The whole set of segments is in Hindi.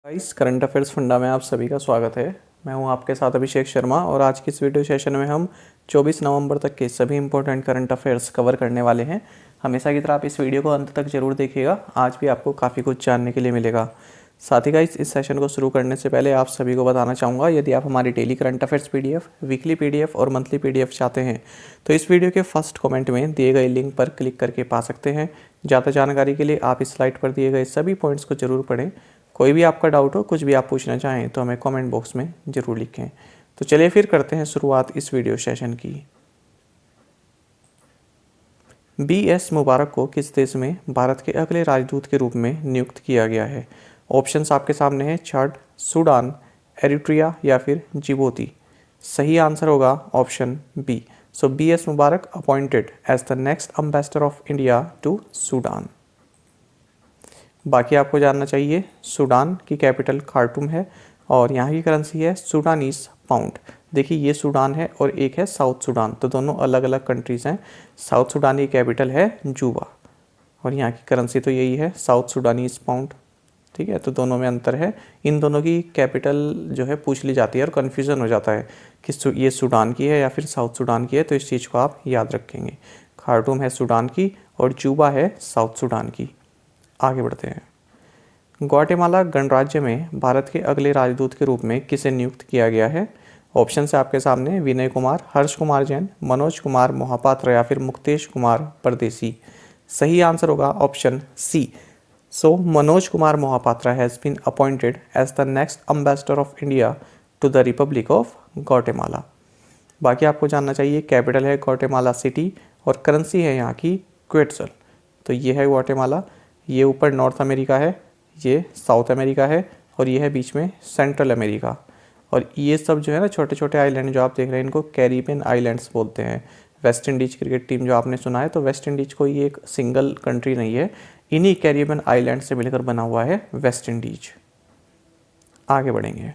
गाइस, करंट अफेयर्स फंडा में आप सभी का स्वागत है। मैं हूं आपके साथ अभिषेक शर्मा और आज की इस वीडियो सेशन में हम 24 नवंबर तक के सभी इंपॉर्टेंट करंट अफेयर्स कवर करने वाले हैं। हमेशा की तरह आप इस वीडियो को अंत तक जरूर देखिएगा, आज भी आपको काफ़ी कुछ जानने के लिए मिलेगा। साथ ही गाइस, इस सेशन को शुरू करने से पहले आप सभी को बताना चाहूँगा, यदि आप हमारी daily current affairs PDF, weekly PDF और मंथली पीडीएफ चाहते हैं तो इस वीडियो के फर्स्ट कमेंट में दिए गए लिंक पर क्लिक करके पा सकते हैं। ज़्यादा जानकारी के लिए आप इस स्लाइड पर दिए गए सभी पॉइंट्स को जरूर पढ़ें। कोई भी आपका डाउट हो, कुछ भी आप पूछना चाहें तो हमें कमेंट बॉक्स में ज़रूर लिखें। तो चलिए फिर करते हैं शुरुआत इस वीडियो सेशन की। BS मुबारक को किस देश में भारत के अगले राजदूत के रूप में नियुक्त किया गया है? ऑप्शंस आपके सामने हैं, चाड, सूडान, एरिट्रिया या फिर जिबूती। सही आंसर होगा option B. So BS Mubarak appointed as the next ambassador of India to Sudan. बाकी आपको जानना चाहिए, सूडान की कैपिटल खार्टूम है और यहाँ की करेंसी है सूडानीज पाउंड। देखिए, ये सूडान है और एक है साउथ सूडान, तो दोनों अलग अलग कंट्रीज़ हैं। साउथ सूडान की कैपिटल है जूबा और यहाँ की करेंसी तो यही है, साउथ सूडानीज पाउंड। ठीक है, तो दोनों में अंतर है। इन दोनों की कैपिटल जो है पूछ ली जाती है और कन्फ्यूज़न हो जाता है कि ये सूडान की है या फिर साउथ सूडान की है, तो इस चीज़ को आप याद रखेंगे। खार्टूम है सूडान की और जूबा है साउथ सूडान की। आगे बढ़ते हैं। ग्वाटेमाला गणराज्य में भारत के अगले राजदूत के रूप में किसे नियुक्त किया गया है? ऑप्शन है आपके सामने, विनय कुमार, हर्ष कुमार जैन, मनोज कुमार मोहापात्र या फिर मुक्तेश कुमार परदेसी। सही आंसर होगा option C. So Manoj Kumar Mohapatra has been appointed as the next ambassador of India to the Republic of Guatemala. बाकी आपको जानना चाहिए, कैपिटल है ग्वाटेमाला सिटी और करेंसी है यहाँ की क्वेट्जल। तो ये है ग्वाटेमाला, ये ऊपर नॉर्थ अमेरिका है, ये साउथ अमेरिका है और ये है बीच में सेंट्रल अमेरिका। और ये सब जो है ना, छोटे छोटे आइलैंड जो आप देख रहे हैं, इनको कैरिबियन आइलैंड्स बोलते हैं। वेस्ट इंडीज क्रिकेट टीम जो आपने सुना है, तो वेस्ट इंडीज कोई एक सिंगल कंट्री नहीं है, इन्हीं कैरिबियन आइलैंड से मिलकर बना हुआ है वेस्ट इंडीज। आगे बढ़ेंगे।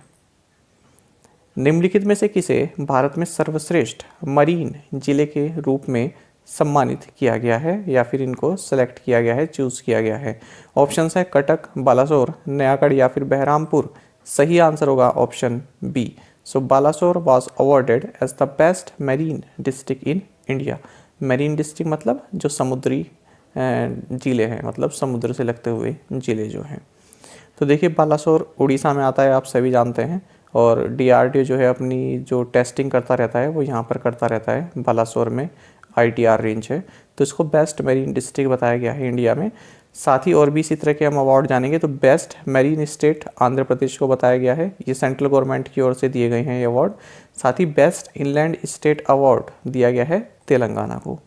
निम्नलिखित में से किसे भारत में सर्वश्रेष्ठ मरीन जिले के रूप में सम्मानित किया गया है या फिर इनको सेलेक्ट किया गया है, चूज किया गया है? ऑप्शंस है कटक, बालासोर, नयागढ़ या फिर बहरामपुर। सही आंसर होगा option B. So Balasore was awarded as the best marine district in India. Marine district मतलब जो समुद्री जिले हैं, मतलब समुद्र से लगते हुए जिले जो हैं। तो देखिए, बालासोर उड़ीसा में आता है, आप सभी जानते हैं। और DRDO जो है अपनी जो टेस्टिंग करता रहता है वो यहाँ पर करता रहता है, बालासोर में ITR रेंज है, तो इसको बेस्ट मैरीन डिस्ट्रिक्ट बताया गया है इंडिया में। साथ ही और भी इसी तरह के हम अवार्ड जानेंगे, तो best marine state Andhra Pradesh को बताया गया है, ये सेंट्रल गवर्नमेंट की ओर से दिए गए हैं ये अवार्ड। साथ ही बेस्ट इनलैंड स्टेट अवार्ड दिया गया है तेलंगाना को।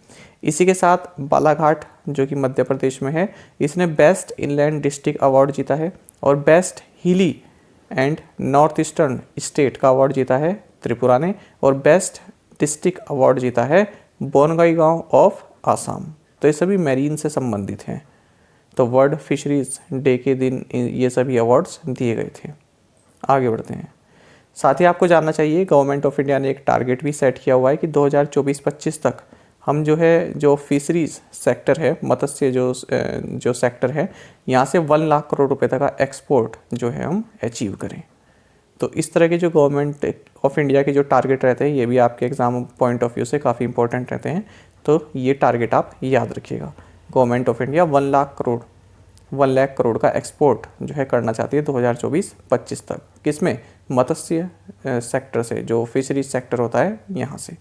इसी के साथ बालाघाट जो कि मध्य प्रदेश में है, इसने बेस्ट इनलैंड डिस्ट्रिक्ट अवार्ड जीता है। और बेस्ट हिली एंड नॉर्थ ईस्टर्न स्टेट का अवार्ड जीता है त्रिपुरा ने। और बेस्ट डिस्ट्रिक्ट अवार्ड जीता है बोनगाईगांव ऑफ आसाम। तो ये सभी मैरीन से संबंधित हैं। तो वर्ल्ड फिशरीज डे के दिन ये सभी अवार्ड्स दिए गए थे। आगे बढ़ते हैं। साथ ही आपको जानना चाहिए, गवर्नमेंट ऑफ इंडिया ने एक टारगेट भी सेट किया हुआ है कि 2024-25 तक हम जो है, जो फिशरीज सेक्टर है, मत्स्य जो सेक्टर है, यहाँ से 1 लाख करोड़ रुपए तक का एक्सपोर्ट जो है हम अचीव करें। तो इस तरह के जो गवर्नमेंट ऑफ इंडिया के जो टारगेट रहते हैं, ये भी आपके एग्जाम पॉइंट ऑफ व्यू से काफ़ी इंपॉर्टेंट रहते हैं। तो ये टारगेट आप याद रखिएगा। Government of India 1 lakh crore का एक्सपोर्ट जो है करना चाहती है 2024-25 तक। किसमें? मत्स्य सेक्टर से, जो फिशरीज सेक्टर होता है यहाँ से।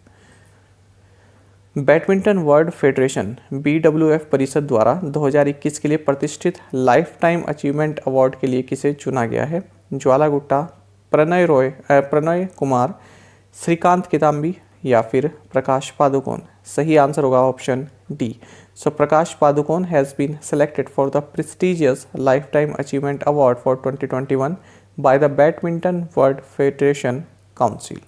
बैडमिंटन वर्ल्ड फेडरेशन BWF परिषद द्वारा 2021 के लिए प्रतिष्ठित लाइफ टाइम अचीवमेंट अवार्ड के लिए किसे चुना गया है? ज्वाला गुट्टा, प्रणय कुमार, श्रीकांत किदाम्बी या फिर प्रकाश पादुकोण। सही आंसर होगा option D. So Prakash Padukone has been selected for the prestigious lifetime achievement award for 2021 by the badminton world federation council.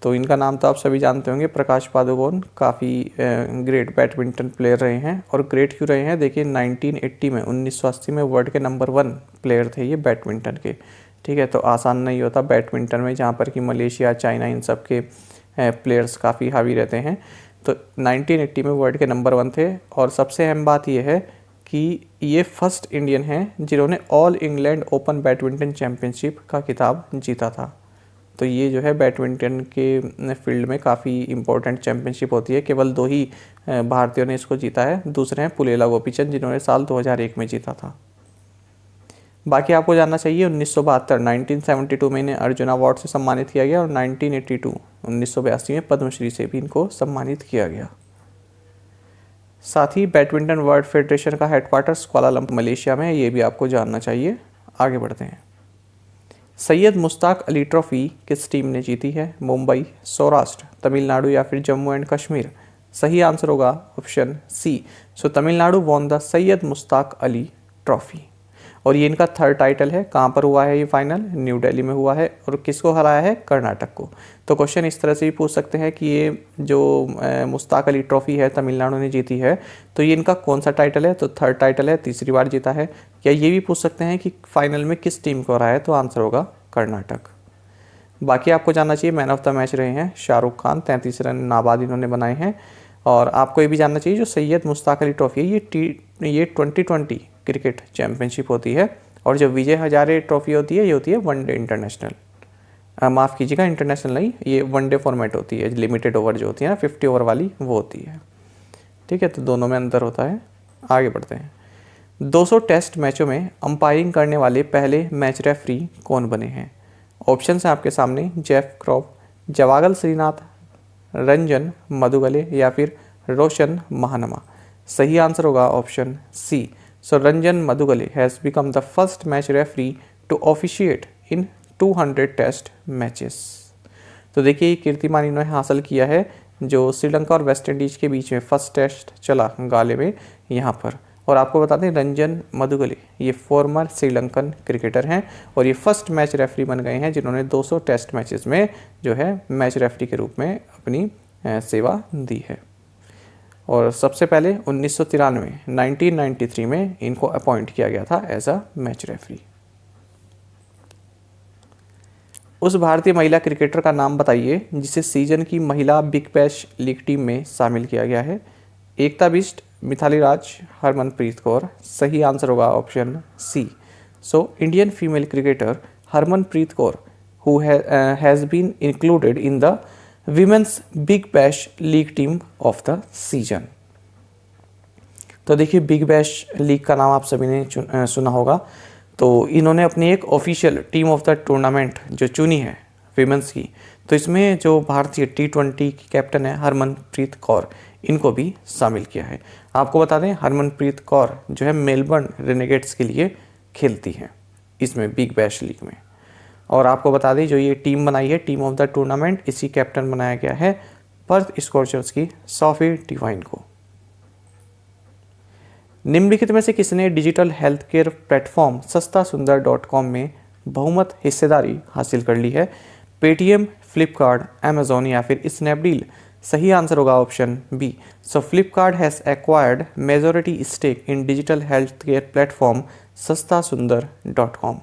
तो इनका नाम तो आप सभी जानते होंगे, प्रकाश पादुकोण काफ़ी ग्रेट बैडमिंटन प्लेयर रहे हैं। और ग्रेट क्यों रहे हैं? देखिए, 1980 में वर्ल्ड के नंबर 1 प्लेयर थे ये बैडमिंटन के। ठीक है, तो आसान नहीं होता बैडमिंटन में, जहाँ पर कि मलेशिया, चाइना, इन सब के प्लेयर्स काफ़ी हावी रहते हैं। तो 1980 में वर्ल्ड के नंबर 1 थे। और सबसे अहम बात यह है कि ये फर्स्ट इंडियन हैं जिन्होंने all England open badminton championship का खिताब जीता था। तो ये जो है बैडमिंटन के फील्ड में काफ़ी इम्पोर्टेंट चैम्पियनशिप होती है। केवल 2 ही भारतीयों ने इसको जीता है। दूसरे हैं पुलेला गोपीचंद जिन्होंने साल 2001 में जीता था। बाकी आपको जानना चाहिए 1972 1972 में इन्हें अर्जुन अवार्ड से सम्मानित किया गया और 1982 1982 में पद्मश्री से भी इनको सम्मानित किया गया। साथ ही बैडमिंटन वर्ल्ड फेडरेशन का हेडक्वार्टर्स कुआलालंपुर मलेशिया में है, ये भी आपको जानना चाहिए। आगे बढ़ते हैं। सैयद मुश्ताक अली ट्रॉफी किस टीम ने जीती है? मुंबई, सौराष्ट्र, तमिलनाडु या फिर जम्मू एंड कश्मीर? सही आंसर होगा option C. So Tamil Nadu won the Syed Mushtaq Ali trophy और ये इनका 3rd टाइटल है। कहाँ पर हुआ है ये फाइनल? न्यू दिल्ली में हुआ है। और किसको हराया है? कर्नाटक को। तो क्वेश्चन इस तरह से भी पूछ सकते हैं कि ये जो मुश्ताक अली ट्रॉफी है तमिलनाडु ने जीती है, तो ये इनका कौन सा टाइटल है? तो 3rd टाइटल है, तीसरी बार जीता है। या ये भी पूछ सकते हैं कि फाइनल में किस टीम को हराया है? तो आंसर होगा कर्नाटक। बाकी आपको जानना चाहिए मैन ऑफ द मैच रहे हैं शाहरुख खान, 33 रन नाबाद इन्होंने बनाए हैं। और आपको ये भी जानना चाहिए जो सैयद मुश्ताक अली ट्रॉफी है ये 2020 क्रिकेट चैम्पियनशिप होती है और जो विजय हजारे ट्रॉफी होती है ये होती है वनडे इंटरनेशनल, माफ़ कीजिएगा इंटरनेशनल नहीं, ये वनडे फॉर्मेट होती है। लिमिटेड ओवर जो होती है ना 50 ओवर वाली वो होती है। ठीक है, तो दोनों में अंतर होता है। आगे बढ़ते हैं। 200 टेस्ट मैचों में अंपायरिंग करने वाले पहले मैच रेफरी कौन बने हैं? ऑप्शन है आपके सामने, जेफ क्रॉफ, जवागल श्रीनाथ, रंजन मधुगले या फिर रोशन महानमा। सही आंसर होगा option C. So Ranjan Madugalle has become the first match referee to officiate in 200 test matches. तो देखिए ये कीर्तिमान इन्होंने हासिल किया है जो श्रीलंका और वेस्ट इंडीज़ के बीच में फर्स्ट टेस्ट चला गाले में यहाँ पर। और आपको बता दें रंजन मधुगले ये फॉर्मर श्रीलंकन क्रिकेटर हैं और ये फर्स्ट मैच रेफरी बन गए हैं जिन्होंने 200 टेस्ट मैचेस में जो है मैच रेफरी के रूप में अपनी सेवा दी है। और सबसे पहले 1993 में इनको अपॉइंट किया गया था एज अ मैच रेफरी। उस भारतीय महिला क्रिकेटर का नाम बताइए जिसे सीजन की महिला बिग बैश लीग टीम में शामिल किया गया है। एकता बिष्ट, मिथाली राज, हरमनप्रीत कौर। सही आंसर होगा option C. So Indian female cricketer Harmanpreet Kaur who has been included in the women's big bash league team of the season. तो देखिए बिग बैश लीग का नाम आप सभी ने सुना होगा। तो इन्होंने अपनी एक official team of the tournament जो चुनी है विमेंस की, तो इसमें जो भारतीय T20 की कैप्टन है हरमनप्रीत कौर, इनको भी शामिल किया है। आपको बता दें हरमनप्रीत कौर जो है मेलबर्न रेनेगेट्स के लिए खेलती हैं इसमें बिग बैश लीग में। और आपको बता दें जो ये टीम बनाई है टीम ऑफ द टूर्नामेंट, इसी कैप्टन बनाया गया है पर्थ स्कॉर्चर्स की सोफी डिवाइन को। निम्नलिखित में से किसने डिजिटल हेल्थ केयर प्लेटफॉर्म सस्तासुंदर.com में बहुमत हिस्सेदारी हासिल कर ली है? पेटीएम, फ्लिपकार्ट, अमेजोन या फिर स्नैपडील। सही आंसर होगा option B. So Flipkart has acquired majority stake in digital health care platform सस्तासुंदर.com।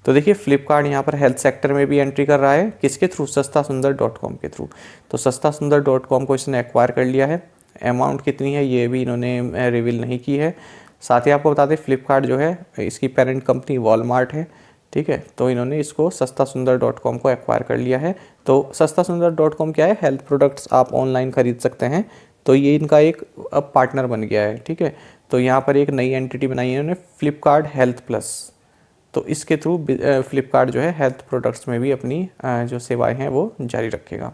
तो देखिए फ्लिपकार्ट यहाँ पर हेल्थ सेक्टर में भी एंट्री कर रहा है, किसके थ्रू? सस्तासुंदर.com के थ्रू। तो सस्तासुंदर.com को इसने एक्वायर कर लिया है। अमाउंट कितनी है ये भी इन्होंने रिवील नहीं की है। साथ ही आपको बता दें फ्लिपकार्ट जो है इसकी पेरेंट कंपनी वॉलमार्ट है, ठीक है। तो इन्होंने इसको सस्तासुंदर.com को एक्वायर कर लिया है। तो सस्तासुंदर.com क्या है? हेल्थ प्रोडक्ट्स आप ऑनलाइन खरीद सकते हैं। तो ये इनका एक अब पार्टनर बन गया है, ठीक है। तो यहाँ पर एक नई एंटिटी बनाई है इन्होंने फ्लिपकार्ट हेल्थ प्लस। तो इसके थ्रू फ्लिपकार्ट जो है हेल्थ प्रोडक्ट्स में भी अपनी जो सेवाएं हैं वो जारी रखेगा।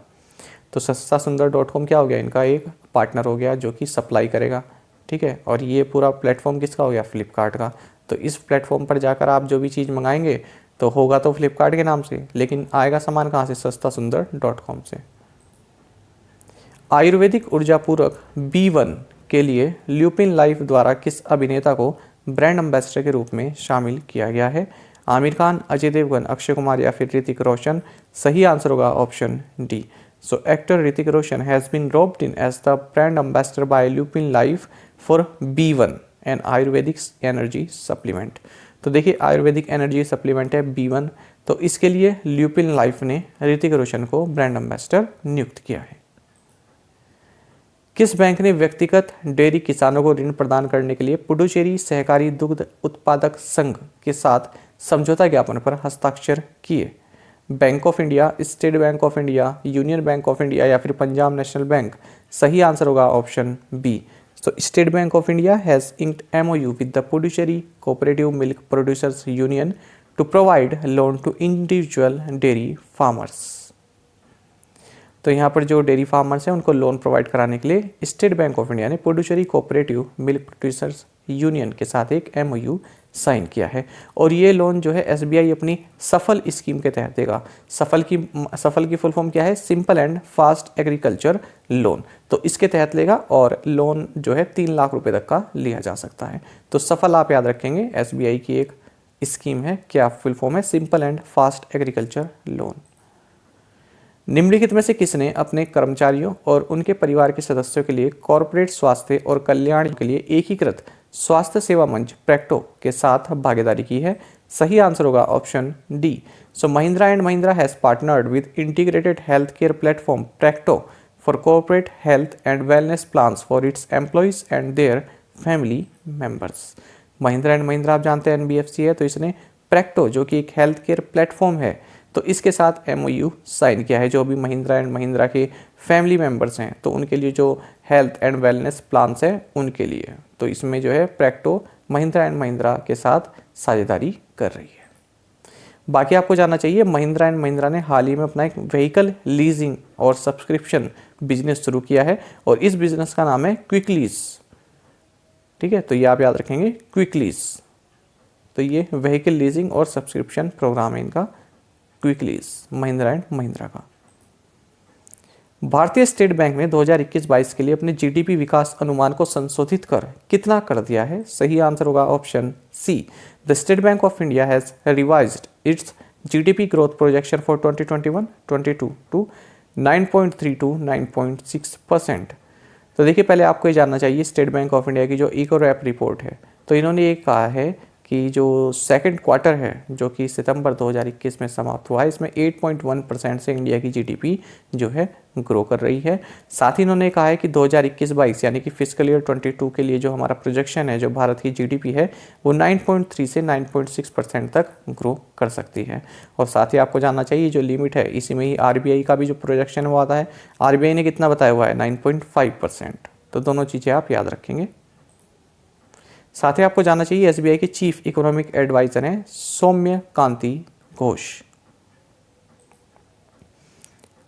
तो सस्तासुंदर.com क्या हो गया? इनका एक पार्टनर हो गया जो कि सप्लाई करेगा, ठीक है। और ये पूरा प्लेटफॉर्म किसका हो गया? फ्लिपकार्ट का। तो इस प्लेटफॉर्म पर जाकर आप जो भी चीज़ मंगाएंगे तो होगा तो फ्लिपकार्ट के नाम से, लेकिन आएगा सामान कहाँ से? सस्तासुंदर.com से। आयुर्वेदिक ऊर्जा पूरक B1 के लिए ल्यूपिन लाइफ द्वारा किस अभिनेता को ब्रांड एम्बेसडर के रूप में शामिल किया गया है? आमिर खान, अजय देवगन, अक्षय कुमार या फिर ऋतिक रोशन। सही आंसर होगा option D. So actor Hrithik Roshan has been roped in as the brand ambassador by Lupin Life for B1 an Ayurvedic energy supplement। तो देखिए आयुर्वेदिक एनर्जी सप्लीमेंट है B1, तो इसके लिए ल्यूपिन लाइफ ने ऋतिक रोशन को ब्रांड एम्बेसडर नियुक्त किया है। किस बैंक ने व्यक्तिगत डेयरी किसानों को ऋण प्रदान करने के लिए पुडुचेरी सहकारी दुग्ध उत्पादक संघ के साथ समझौता ज्ञापन पर हस्ताक्षर किए? Bank of India, State Bank of India, Union Bank of India या फिर पंजाब नेशनल बैंक? सही आंसर होगा option B. So State Bank of India has inked MOU with the Puducherry Cooperative Milk Producers Union to provide loan to individual dairy farmers। तो यहाँ पर जो डेयरी फार्मर्स हैं उनको लोन प्रोवाइड कराने के लिए स्टेट बैंक ऑफ इंडिया ने Puducherry cooperative milk producers union के साथ एक MOU साइन किया है और ये लोन जो है SBI अपनी सफल स्कीम के तहत देगा। सफल की फुल फॉर्म क्या है? Simple and fast agriculture loan. तो इसके तहत लेगा और लोन जो है 3 लाख रुपए तक का लिया जा सकता है। तो सफल आप याद रखेंगे, SBI की एक स्कीम है। क्या फुल फॉर्म है? Simple and fast agriculture loan. निम्नलिखित में से किसने अपने कर्मचारियों और उनके परिवार के सदस्यों के लिए कॉर्पोरेट स्वास्थ्य और कल्याण के लिए एकीकृत स्वास्थ्य सेवा मंच प्रैक्टो के साथ भागीदारी की है? सही आंसर होगा option D. So Mahindra and Mahindra has partnered with integrated health care platform Practo for corporate health and wellness plans for its employees and their family members. Mahindra and Mahindra आप जानते हैं NBFC है, तो इसने प्रैक्टो जो कि एक हेल्थ केयर प्लेटफॉर्म है तो इसके साथ MOU साइन किया है। जो भी महिंद्रा एंड महिंद्रा के फैमिली मेंबर्स हैं तो उनके लिए जो हेल्थ एंड वेलनेस प्लान्स हैं उनके लिए, तो इसमें जो है प्रैक्टो महिंद्रा एंड महिंद्रा के साथ साझेदारी कर रही है। बाकी आपको जानना चाहिए महिंद्रा एंड महिंद्रा ने हाल ही में अपना एक व्हीकल लीजिंग और सब्सक्रिप्शन बिजनेस शुरू किया है और इस बिजनेस का नाम है क्विकलीज। ठीक है, तो ये आप याद रखेंगे क्विकलीज। तो ये व्हीकल लीजिंग और सब्सक्रिप्शन प्रोग्राम है इनका, क्विकलीज, महिंद्रा एंड महिंद्रा का। भारतीय स्टेट बैंक ने 2021-22 के लिए अपने GDP विकास अनुमान को संशोधित कर कितना कर दिया है? सही आंसर होगा option C. The State Bank of India has revised its GDP growth projection for 2021-22 to 9.3 to 9.6%। तो देखिए, पहले आपको ये जानना चाहिए स्टेट बैंक ऑफ इंडिया की जो इको रैप रिपोर्ट है, तो इन्होंने ये कहा है कि जो सेकंड क्वार्टर है जो कि सितंबर 2021 में समाप्त हुआ है, इसमें 8.1% से इंडिया की GDP जो है ग्रो कर रही है। साथ ही इन्होंने कहा है कि 2021-22 यानी कि फिस्कल ईयर 22 के लिए जो हमारा प्रोजेक्शन है, जो भारत की GDP है, वो 9.3 से 9.6% तक ग्रो कर सकती है। और साथ ही आपको जानना चाहिए जो लिमिट है, इसी में ही RBI का भी जो प्रोजेक्शन हुआ आता है, RBI ने कितना बताया हुआ है? 9.5%। तो दोनों चीज़ें आप याद रखेंगे। साथ ही आपको जानना चाहिए SBI के चीफ इकोनॉमिक एडवाइजर हैं सौम्य कांति घोष।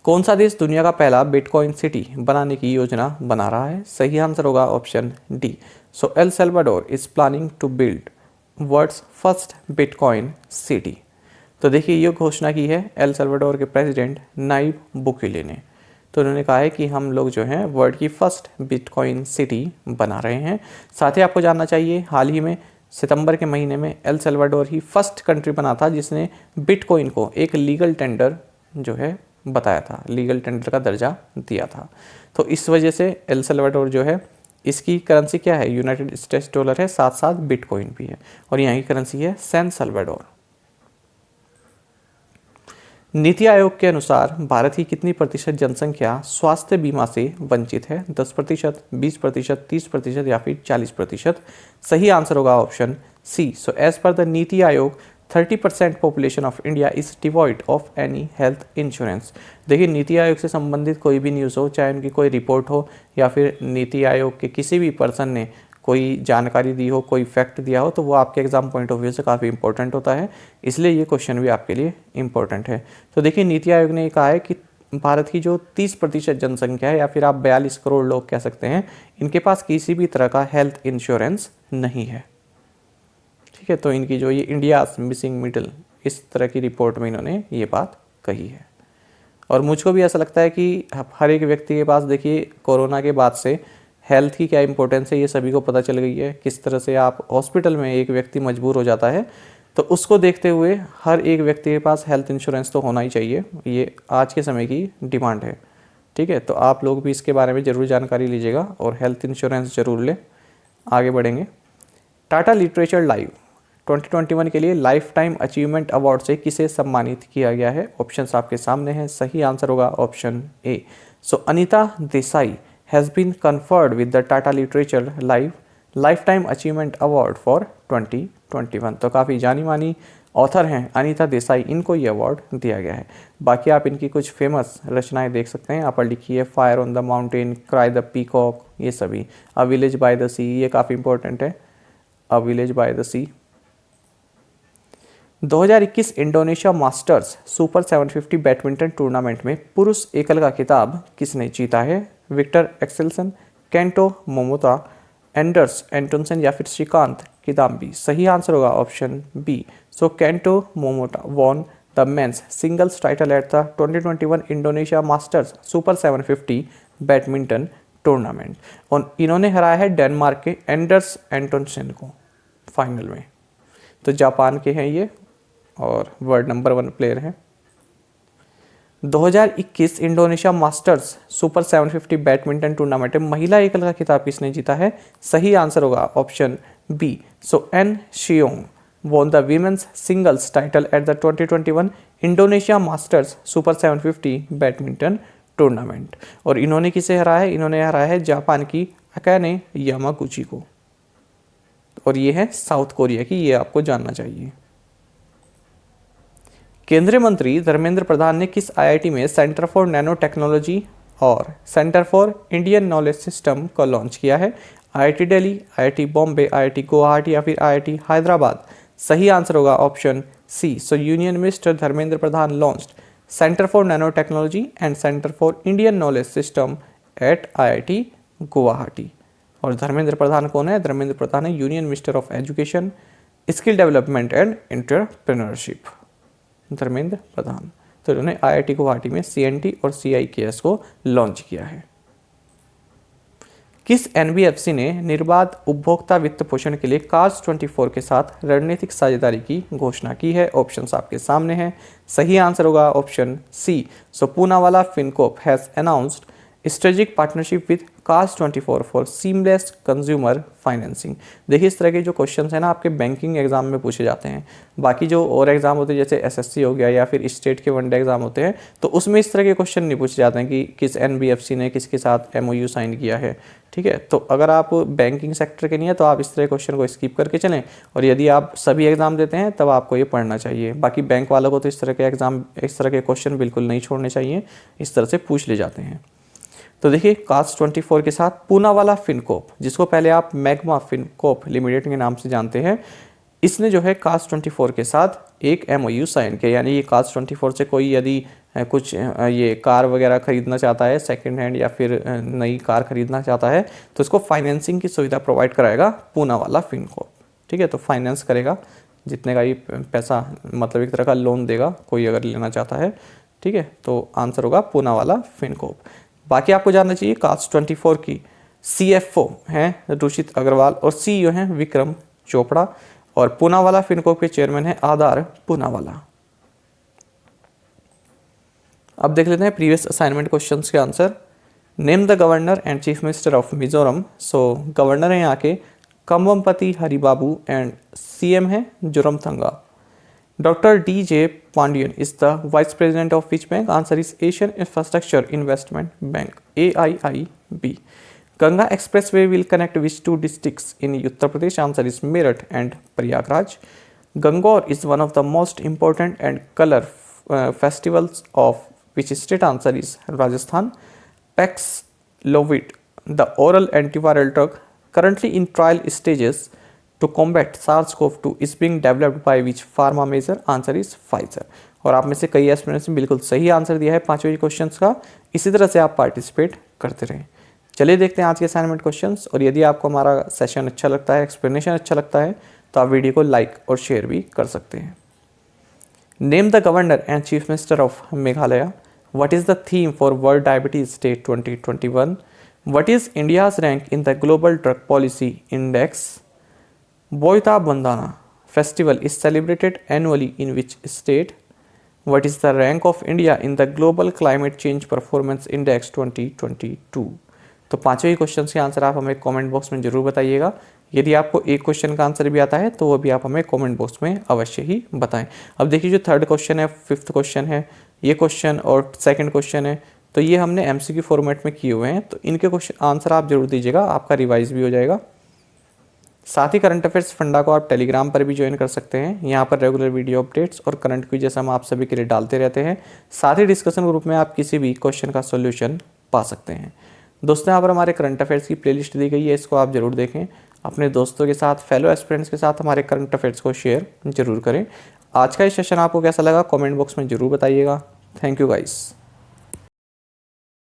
कौन सा देश दुनिया का पहला बिटकॉइन सिटी बनाने की योजना बना रहा है? सही आंसर होगा option D. So El Salvador is planning to build world's first bitcoin city. तो देखिए, ये घोषणा की है एल सल्वाडोर के प्रेसिडेंट नाइब बुकेले ने। तो उन्होंने कहा है कि हम लोग जो हैं वर्ल्ड की फर्स्ट बिटकॉइन सिटी बना रहे हैं। साथ ही आपको जानना चाहिए हाल ही में सितंबर के महीने में एल सल्वाडोर ही फर्स्ट कंट्री बना था जिसने बिटकॉइन को एक लीगल टेंडर जो है बताया था, लीगल टेंडर का दर्जा दिया था। तो इस वजह से एल सल्वाडोर जो है, इसकी करेंसी क्या है? यूनाइटेड स्टेट्स डॉलर है, साथ साथ बिटकॉइन भी है और यहाँ की करेंसी है सैन सल्वाडोर। नीति आयोग के अनुसार भारत की कितनी प्रतिशत जनसंख्या स्वास्थ्य बीमा से वंचित है? 10%, 20%, 30% या फिर 40%? सही आंसर होगा option C. So as per the NITI Aayog 30% population of India is devoid of any health insurance. देखिए, नीति आयोग से संबंधित कोई भी न्यूज़ हो, चाहे उनकी कोई रिपोर्ट हो या फिर नीति आयोग के किसी भी पर्सन ने कोई जानकारी दी हो, कोई फैक्ट दिया हो, तो वो आपके एग्जाम पॉइंट ऑफ व्यू से काफ़ी इंपॉर्टेंट होता है, इसलिए ये क्वेश्चन भी आपके लिए इंपॉर्टेंट है। तो देखिए, नीति आयोग ने कहा है कि भारत की जो 30% जनसंख्या है या फिर आप 42 करोड़ लोग कह सकते हैं, इनके पास किसी भी तरह का हेल्थ इंश्योरेंस नहीं है। ठीक है, तो इनकी जो ये इंडिया मिसिंग मिडल, इस तरह की रिपोर्ट में इन्होंने ये बात कही है। और मुझको भी ऐसा लगता है कि हर एक व्यक्ति के पास, देखिए, कोरोना के बाद से हेल्थ की क्या इंपॉर्टेंस है ये सभी को पता चल गई है। किस तरह से आप हॉस्पिटल में एक व्यक्ति मजबूर हो जाता है, तो उसको देखते हुए हर एक व्यक्ति के पास हेल्थ इंश्योरेंस तो होना ही चाहिए, ये आज के समय की डिमांड है। ठीक है, तो आप लोग भी इसके बारे में ज़रूर जानकारी लीजिएगा और हेल्थ इंश्योरेंस ज़रूर लें। आगे बढ़ेंगे। टाटा लिटरेचर लाइव 2021 के लिए लाइफ टाइम अचीवमेंट अवार्ड से किसे सम्मानित किया गया है? ऑप्शंस आपके सामने हैं। सही आंसर होगा option A. So Anita Desai has been conferred with the Tata literature lifetime achievement award for 2021। तो काफ़ी जानी मानी ऑथर हैं अनीता देसाई, इनको ये अवार्ड दिया गया है। बाकी आप इनकी कुछ फेमस रचनाएं देख सकते हैं, यहाँ पर लिखी है fire on the mountain, cry the peacock, ये सभी। A village by the sea, ये काफ़ी इंपॉर्टेंट है, a village by the sea. 2021 Indonesia Masters super 750 badminton tournament में पुरुष एकल का खिताब किसने जीता है? Viktor Axelsen, Kento Momota, Anders Antonsen या फिर श्रीकांत किदाम्बी। सही आंसर होगा option B. So Kento Momota won the men's singles title at the 2021 Indonesia Masters super 750 badminton tournament, और इन्होंने हराया है डेनमार्क के एंडर्स एंटोनसन को फाइनल में। तो जापान के हैं ये और वर्ल्ड नंबर 1 प्लेयर हैं। 2021 Indonesia Masters super 750 badminton tournament में महिला एकल का खिताब किसने जीता है? सही आंसर होगा option B. So An Seyoung won the women's singles title at the 2021 Indonesia Masters super 750 badminton tournament. और इन्होंने किसे हराया है? इन्होंने हराया है जापान की अकाने यामागुची को, और ये है साउथ कोरिया की, ये आपको जानना चाहिए। केंद्रीय मंत्री धर्मेंद्र प्रधान ने किस आईआईटी में सेंटर फॉर नैनो टेक्नोलॉजी और centre for Indian knowledge system को लॉन्च किया है? IIT Delhi, IIT Bombay, IIT Guwahati या फिर आईआईटी हैदराबाद। सही आंसर होगा option C. So union minister Dharmendra Pradhan launched centre for nano technology and centre for Indian knowledge system at IIT Guwahati. और धर्मेंद्र प्रधान कौन है? धर्मेंद्र प्रधान है union minister of education, skill development and entrepreneurship, Dharmendra प्रधान। तो इन्होंने आईआईटी गुवाहाटी में सीएनटी और सीआईकेएस को लॉन्च किया है। किस एनबीएफसी ने निर्बाध उपभोक्ता वित्त पोषण के लिए कार्स 24 के साथ रणनीतिक साझेदारी की घोषणा की है? ऑप्शंस आपके सामने हैं। सही आंसर होगा option C. So Poonawalla Fincorp has announced strategic partnership with Cars 24 for seamless consumer financing. देखिए इस तरह के जो क्वेश्चंस हैं ना आपके बैंकिंग एग्जाम में पूछे जाते हैं। बाकी जो और एग्जाम होते हैं जैसे एसएससी हो गया या फिर स्टेट के वनडे एग्जाम होते हैं, तो उसमें इस तरह के क्वेश्चन नहीं पूछे जाते हैं कि किस एनबीएफसी ने किसके साथ एमओयू साइन किया है। ठीक है, तो अगर आप बैंकिंग सेक्टर के नहीं है तो आप इस तरह के क्वेश्चन को स्किप करके चलें, और यदि आप सभी एग्जाम देते हैं तब आपको ये पढ़ना चाहिए। बाकी बैंक वालों को तो इस तरह के एग्जाम, इस तरह के क्वेश्चन बिल्कुल नहीं छोड़ने चाहिए, इस तरह से पूछ ले जाते हैं। तो देखिए कार्स 24 के साथ पूनावाला फिनकॉर्प, जिसको पहले आप मैग्मा फिनकॉर्प लिमिटेड के नाम से जानते हैं, इसने जो है कार्स 24 के साथ एक एमओयू साइन किया। यानी ये कार्स 24 से कोई यदि कुछ ये कार वगैरह खरीदना चाहता है सेकंड हैंड या फिर नई कार खरीदना चाहता है तो इसको फाइनेंसिंग की सुविधा प्रोवाइड कराएगा पूनावाला फिनकॉर्प। ठीक है, तो फाइनेंस करेगा जितने का ये पैसा, मतलब एक तरह का लोन देगा कोई अगर लेना चाहता है। ठीक है, तो आंसर होगा पूनावाला फिनकॉर्प। बाकी आपको जानना चाहिए कार्स 24 की सीएफओ हैं रुचित अग्रवाल और सीईओ हैं विक्रम चोपड़ा, और पूनावाला फिनकॉर्प के चेयरमैन है आधार पूनावाला। अब देख लेते हैं प्रीवियस असाइनमेंट क्वेश्चंस के answer. Name the governor and chief minister of Mizoram. So governor है यहाँ के कम्बमपति हरिबाबू एंड सीएम है Zoramthanga. Doctor DJ Pandian is the vice president of which bank? Answer is Asian infrastructure investment bank AIIB। Ganga expressway will connect which 2 districts in Uttar Pradesh? Answer is Meerut and Prayagraj. Gangaur is one of the most important and colour festivals of which state? Answer is Rajasthan. Paxlovid, the oral antiviral drug currently in trial stages to combat SARS-CoV-2 is being developed by which pharma major? Answer is Pfizer। और आप में से कई एस्पिरेंट्स ने बिल्कुल सही आंसर दिया है पांचों क्वेश्चंस का। इसी तरह से आप पार्टिसिपेट करते रहें। चलिए देखते हैं आज के असाइनमेंट क्वेश्चंस, और यदि आपको हमारा सेशन अच्छा लगता है, एक्सप्लेनेशन अच्छा लगता है, तो आप वीडियो को लाइक और शेयर भी कर सकते हैं। Name the governor and chief minister of Meghalaya. What is the theme for World Diabetes Day 2021? What is India's rank in the Global Drug Policy Index? Boita Bandhana festival is celebrated annually in which state? What is the rank of India in the Global Climate Change Performance Index 2022? तो पांचों ही क्वेश्चन के आंसर आप हमें कमेंट बॉक्स में जरूर बताइएगा। यदि आपको एक क्वेश्चन का आंसर भी आता है तो वो भी आप हमें कमेंट बॉक्स में अवश्य ही बताएं। अब देखिए जो थर्ड क्वेश्चन है, फिफ्थ क्वेश्चन है ये क्वेश्चन और सेकंड क्वेश्चन है, तो ये हमने एमसीक्यू फॉर्मेट में किए हुए हैं, तो इनके क्वेश्चन आंसर आप जरूर दीजिएगा, आपका रिवाइज भी हो जाएगा। साथ ही करंट अफेयर्स फंडा को आप टेलीग्राम पर भी ज्वाइन कर सकते हैं। यहाँ पर रेगुलर वीडियो अपडेट्स और करंट क्विज़ हम आप सभी के लिए डालते रहते हैं। साथ ही डिस्कशन ग्रुप में आप किसी भी क्वेश्चन का सॉल्यूशन पा सकते हैं। दोस्तों, यहाँ पर हमारे करंट अफेयर्स की प्लेलिस्ट दी गई है, इसको आप जरूर देखें। अपने दोस्तों के साथ, फेलो एस्पिरेंट्स के साथ हमारे करंट अफेयर्स को शेयर जरूर करें। आज का ये सेशन आपको कैसा लगा कमेंट बॉक्स में जरूर बताइएगा। Thank you guys.